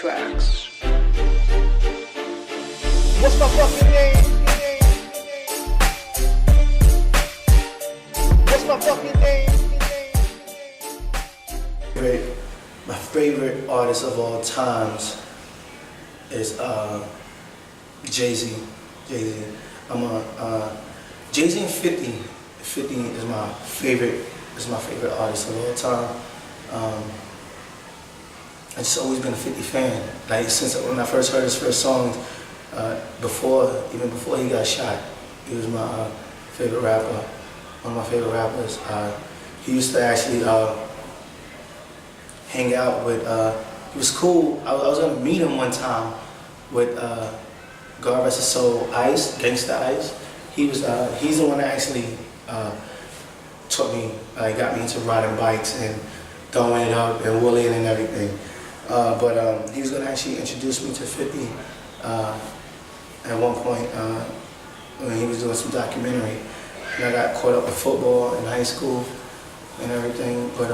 tracks. What's my fucking name? What's my fucking name? My favorite artist of all times is Jay-Z. I'm a Jay-Z and 50. 50 is my favorite artist of all time. I've just always been a 50 fan. Like since when I first heard his first songs, even before he got shot, he was my favorite rapper. One of my favorite rappers. He used to actually hang out with. He was cool. I was gonna meet him one time with God rest his soul, Ice, Gangsta Ice. He's the one that actually taught me, got me into riding bikes and throwing it up and wheeling and everything. But he was gonna actually introduce me to 50 at one point when he was doing some documentary. And I got caught up with football in high school and everything. But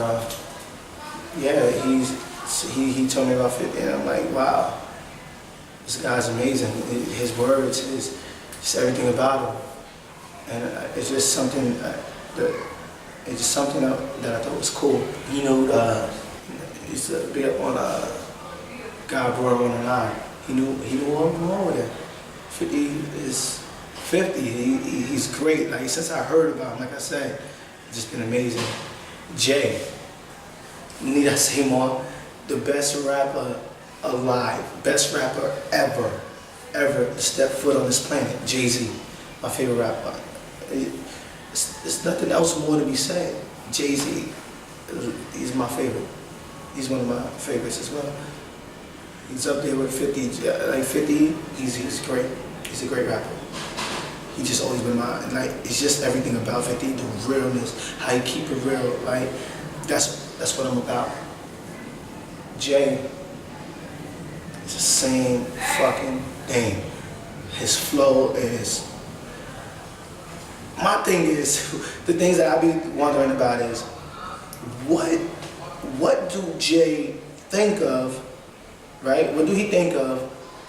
yeah, he told me about 50 and I'm like, wow, this guy's amazing. His words, just everything about him. And it's just something that I thought was cool. You know, he used to be up on God Brought 109. He knew what was wrong with it. 50 is 50. He's great. Like since I heard about him, like I said, it's just been amazing. Jay, need I say more? The best rapper alive, best rapper ever to step foot on this planet. Jay-Z, my favorite rapper. There's nothing else more to be said. Jay-Z, he's my favorite. He's one of my favorites as well. He's up there with 50. Like 50, he's great. He's a great rapper. He's just always been mine. Like it's just everything about 50, the realness, how you keep it real. Like that's what I'm about. Jay, it's the same fucking thing. His flow is. My thing is, the things that I be wondering about is, what do Jay think of, right? What do he think of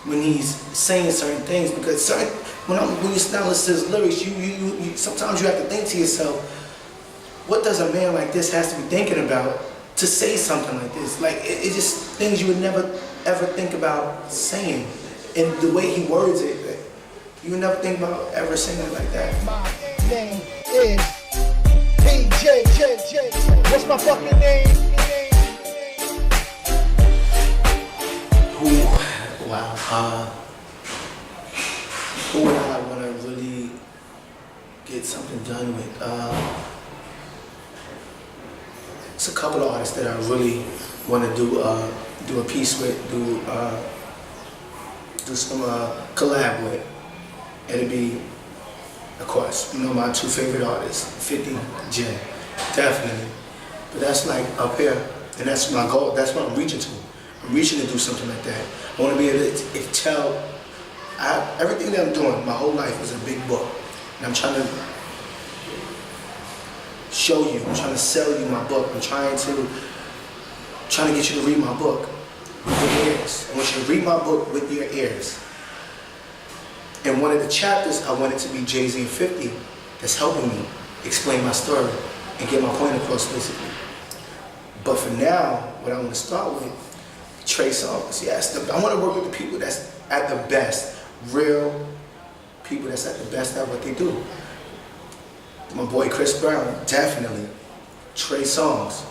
when he's saying certain things? Because when you now listen to his lyrics, you sometimes you have to think to yourself, what does a man like this has to be thinking about to say something like this? Like it's just things you would never ever think about saying, and the way he words it, you would never think about ever saying it like that. My name is PJ. What's my fucking name? Wow. Who would I want to really get something done with? It's a couple of artists that I really want to do a piece with, do some collab with. It'd be, of course, my two favorite artists, 50, Jay, definitely. But that's like up here, and that's my goal. That's what I'm reaching to. I'm reaching to do something like that. I want to be able to tell. Everything that I'm doing, my whole life is a big book, and I'm trying to show you. I'm trying to sell you my book. I'm trying to get you to read my book with your ears. I want you to read my book with your ears. And one of the chapters, I want it to be Jay-Z and 50 that's helping me explain my story and get my point across, basically. But for now, what I want to start with, Trey Songz. Yes, I want to work with the people that's at the best, real people that's at the best at what they do. My boy Chris Brown, definitely. Trey Songz.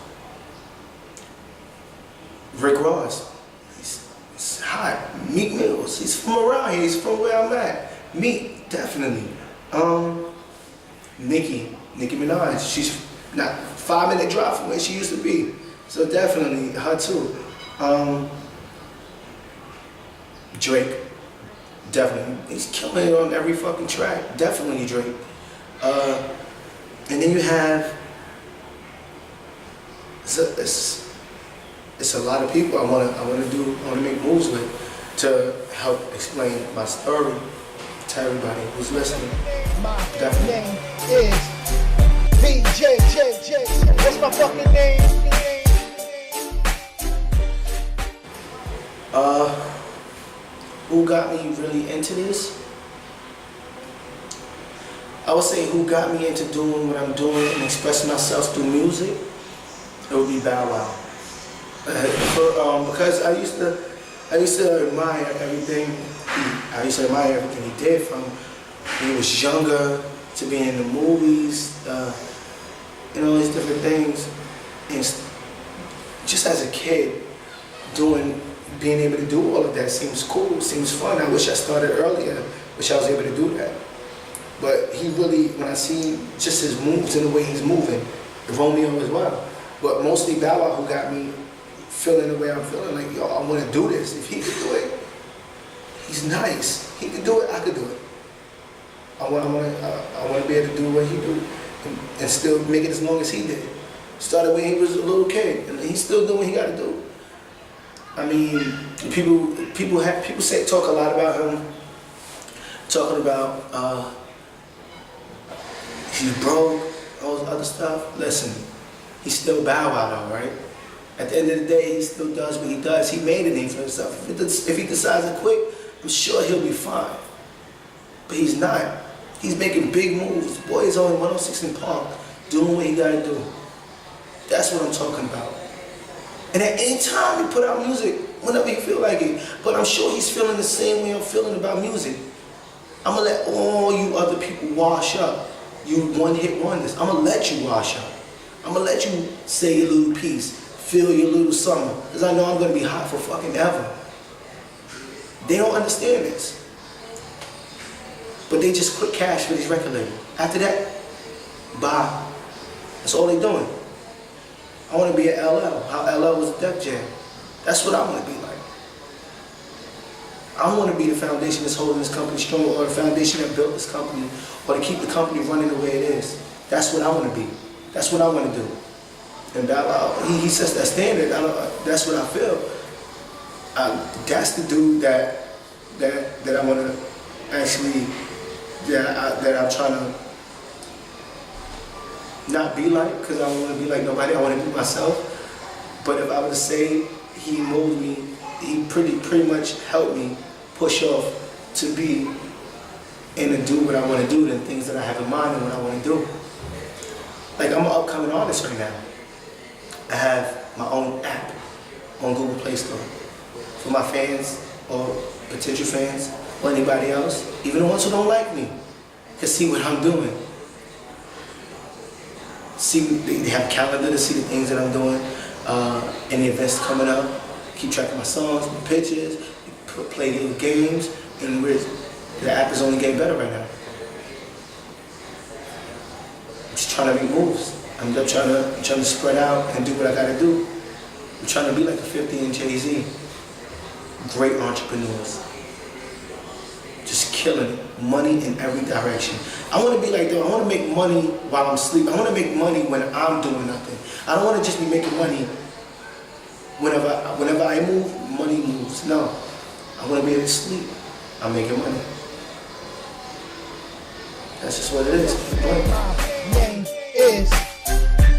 Rick Ross. He's hot. Meek Mills. He's from around here. He's from where I'm at. Meek, definitely. Nicki Minaj. She's not 5-minute drive from where she used to be. So definitely her too. Drake. Definitely. He's killing it on every fucking track. Definitely Drake. And then you have, it's a lot of people I want to make moves with to help explain my story to everybody who's listening. My name is PJ. What's my fucking name? Uh, who got me really into this? I would say who got me into doing what I'm doing and expressing myself through music, it would be Bow Wow. Because I used to admire everything. I used to admire everything he did, from when he was younger to being in the movies, these different things. And just as a kid, being able to do all of that seems cool, seems fun. I wish I started earlier. Wish I was able to do that. But he really, when I see just his moves and the way he's moving, Romeo as well. But mostly Bow Wow who got me feeling the way I'm feeling, like, yo, I want to do this. If he could do it, he's nice. He could do it, I could do it. I want to be able to do what he do and still make it as long as he did. Started when he was a little kid, and he's still doing what he got to do. I mean, people talk a lot about him, talking about he's broke, all this other stuff. Listen, he's still Bow Wow though, right? At the end of the day, he still does what he does. He made a name for himself. If he decides to quit, I'm sure he'll be fine. But he's not. He's making big moves. The boy is on 106 in Park, doing what he gotta do. That's what I'm talking about. And at any time he put out music, whenever he feel like it. But I'm sure he's feeling the same way I'm feeling about music. I'm gonna let all you other people wash up. You one-hit wonders. I'm gonna let you wash up. I'm gonna let you say your little piece, feel your little summer, because I know I'm gonna be hot for fucking ever. They don't understand this. But they just quit cash for this record label. After that, bye. That's all they doing. I want to be at LL, how LL was Def Jam. That's what I want to be like. I want to be the foundation that's holding this company strong, or the foundation that built this company, or to keep the company running the way it is. That's what I want to be. That's what I want to do. And Bow Wow, he sets that standard. That's what I feel. That's the dude that I want to actually, that I'm trying to not be like, because I don't want to be like nobody. I want to be myself. But if I were to say he molded me, he pretty much helped me push off to be and to do what I want to do, the things that I have in mind and what I want to do. Like, I'm an upcoming artist right now. I have my own app on Google Play Store for my fans or potential fans or anybody else, even the ones who don't like me, can see what I'm doing. They have a calendar to see the things that I'm doing, any events coming up, keep track of my songs, my pictures, play little games, and the app is only getting better right now. I'm just trying to make moves. I'm just trying to spread out and do what I gotta do. I'm trying to be like a 50 and Jay-Z. Great entrepreneurs. Just killing it. Money in every direction. I want to be like them. I want to make money while I'm sleeping. I want to make money when I'm doing nothing. I don't want to just be making money whenever I move, money moves. No. I want to be able to sleep. I'm making money. That's just what it is. My name is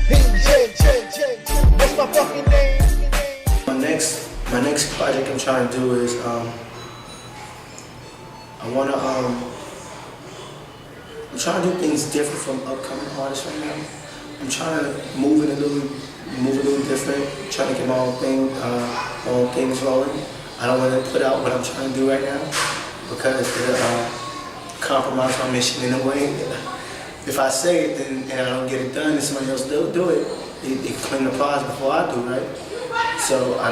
PJ. What's my fucking name? My next project I'm trying to do is I'm trying to do things different from upcoming artists right now. I'm trying to move a little different. Trying to get my own things rolling. I don't want to put out what I'm trying to do right now because it'll compromise my mission in a way. If I say it and I don't get it done, and somebody else do it, they claim the prize before I do, right? So I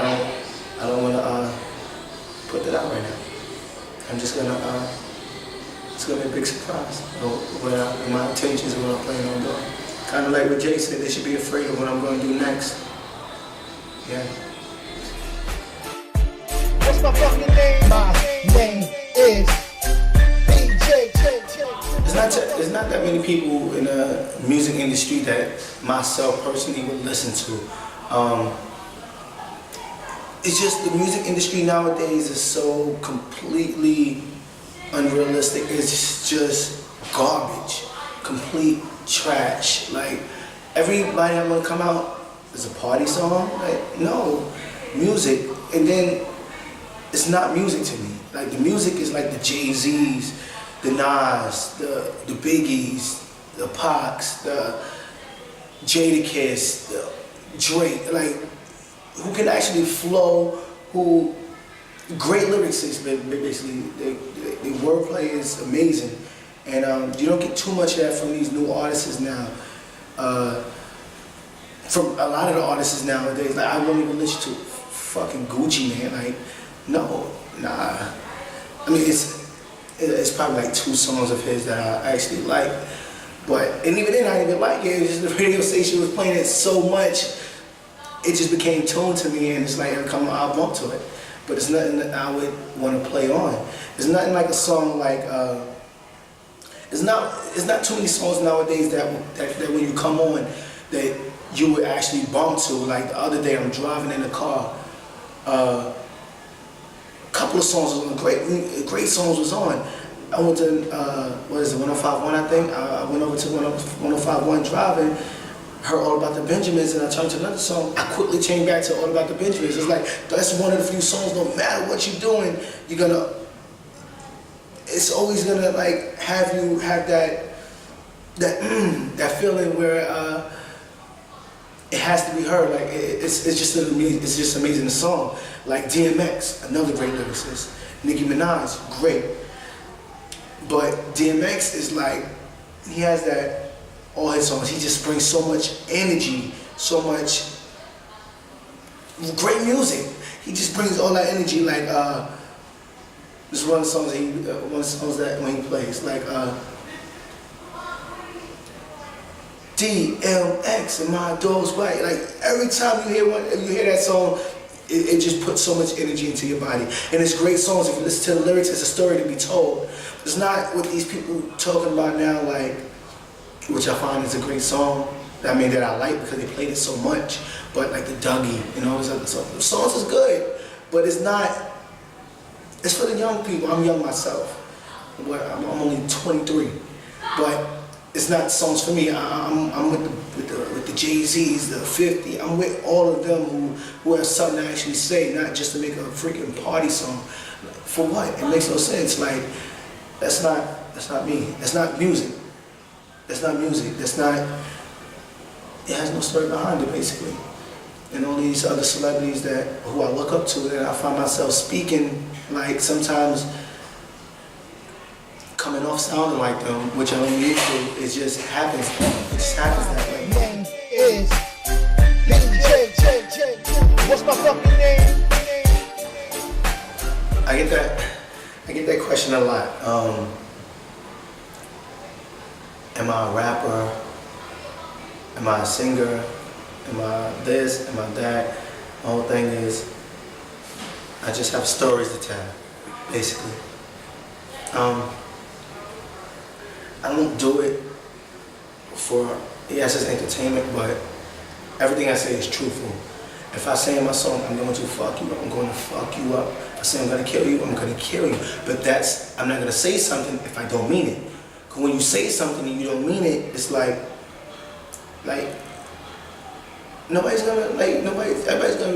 don't want to put that out right now. I'm just gonna. It's gonna be a big surprise. What my intentions and what I'm planning on doing. Kind of like what Jay said, they should be afraid of what I'm going to do next. Yeah. What's my fucking name? My name is PJ. There's not that many people in the music industry that myself personally would listen to. It's just the music industry nowadays is so completely unrealistic. It's just garbage, complete trash. Like, everybody that want to come out is a party song. Like, no, music. And then it's not music to me. Like the music is like the Jay-Z's, the Nas, the Biggies, the Pacs, the Jadakiss, the Drake, like who can actually flow, who great lyricists, basically. The wordplay is amazing, and you don't get too much of that from these new artists now. From a lot of the artists nowadays, like I won't even listen to fucking Gucci, man. Like, no, nah. I mean, it's probably like 2 songs of his that I actually like, and even then I didn't even like it. It was just the radio station was playing it so much, it just became tuned to me, and it's like every time I bump to it. But it's nothing that I would want to play on. It's nothing like a song like. It's not too many songs nowadays that when you come on that you would actually bump to. Like the other day, I'm driving in the car. A couple of songs was on. Great songs was on. I went to what is it, 105.1 I think. I went over to 105.1 driving. Heard All About the Benjamins, and I turned to another song. I quickly changed back to All About the Benjamins. It's like that's one of the few songs. No matter what you're doing, you're gonna. It's always gonna like have you have that feeling where it has to be heard. Like it's just amazing song. Like DMX, another great lyricist. Nicki Minaj, great. But DMX is like he has that. All his songs, he just brings so much energy, so much great music. He just brings all that energy. Like this one of the songs that when he plays, like DMX and my dog's white. Like every time you hear that song, it just puts so much energy into your body. And it's great songs. If you listen to the lyrics, it's a story to be told. It's not what these people talking about now, like. Which I find is a great song. That I like because they played it so much. But like the Dougie and all those other songs. The songs is good, but it's not. It's for the young people. I'm young myself. I'm only 23, but it's not songs for me. I'm with the Jay-Z's, the 50. I'm with all of them who have something to actually say, not just to make a freaking party song. For what? It makes no sense. Like that's not me. That's not music. That's not music. It has no story behind it, basically. And all these other celebrities who I look up to, that I find myself speaking, like sometimes coming off sounding like them, which I don't need to. It just happens. It just happens that way. Name is DJ. What's my fucking name? I get that question a lot. Am I a rapper? Am I a singer? Am I this? Am I that? The whole thing is, I just have stories to tell, basically. I don't do it for, yes, it's entertainment, but everything I say is truthful. If I say in my song, I'm going to fuck you up, I'm going to fuck you up. If I say I'm going to kill you, I'm going to kill you. But I'm not going to say something if I don't mean it. Because when you say something and you don't mean it, it's like everybody's gonna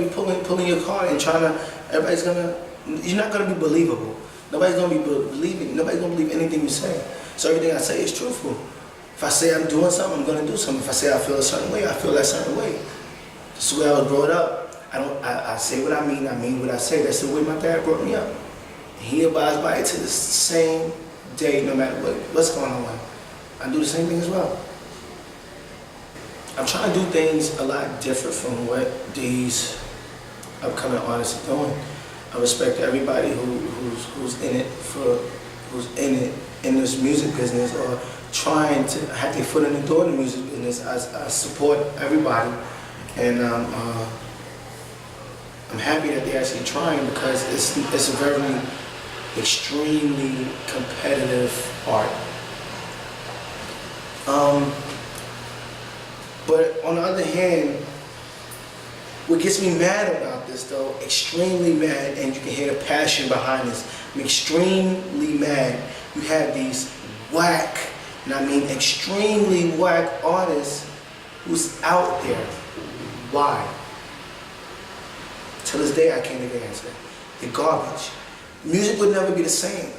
be pulling your card and you're not gonna be believable. Nobody's gonna be believing, nobody's gonna believe anything you say. So everything I say is truthful. If I say I'm doing something, I'm gonna do something. If I say I feel a certain way, I feel that certain way. That's the way I was brought up. I say what I mean what I say. That's the way my dad brought me up. He abides by it to the same day, no matter what's going on. I do the same thing as well. I'm trying to do things a lot different from what these upcoming artists are doing. I respect everybody who's in it in this music business or trying to have their foot in the door in the music business. I support everybody, and I'm happy that they're actually trying because it's a very extremely competitive art. But on the other hand, what gets me mad about this though, extremely mad, and you can hear the passion behind this, I'm extremely mad. You have these whack, and I mean extremely whack artists who's out there. Why? Till this day I can't even answer. They're garbage. Music would never be the same.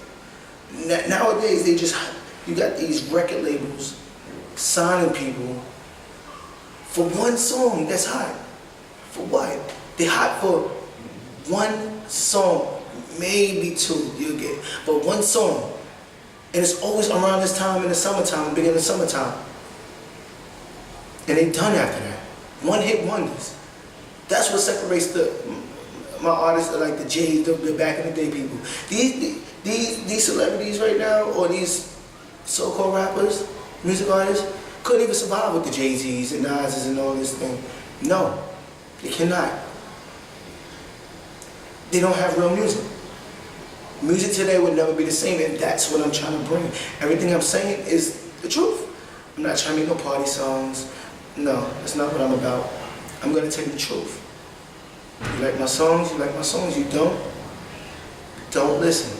Nowadays, you got these record labels signing people for one song that's hot. For what? They're hot for one song, maybe two, you'll get. But one song. And it's always around this time in the summertime, beginning of the summertime. And they done after that. One-hit wonders. That's what separates my artists, like the Jays, the back in the day people. These celebrities right now, or these so-called rappers, music artists, couldn't even survive with the Jay-Z's and Nas's and all this thing. No, they cannot. They don't have real music. Music today would never be the same, and that's what I'm trying to bring. Everything I'm saying is the truth. I'm not trying to make no party songs. No, that's not what I'm about. I'm gonna tell you the truth. You like my songs, you like my songs. You don't listen.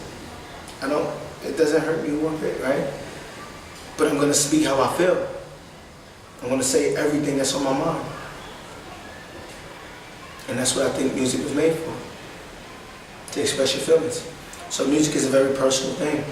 It doesn't hurt me one bit, right? But I'm gonna speak how I feel. I'm gonna say everything that's on my mind. And that's what I think music was made for. To express your feelings. So music is a very personal thing.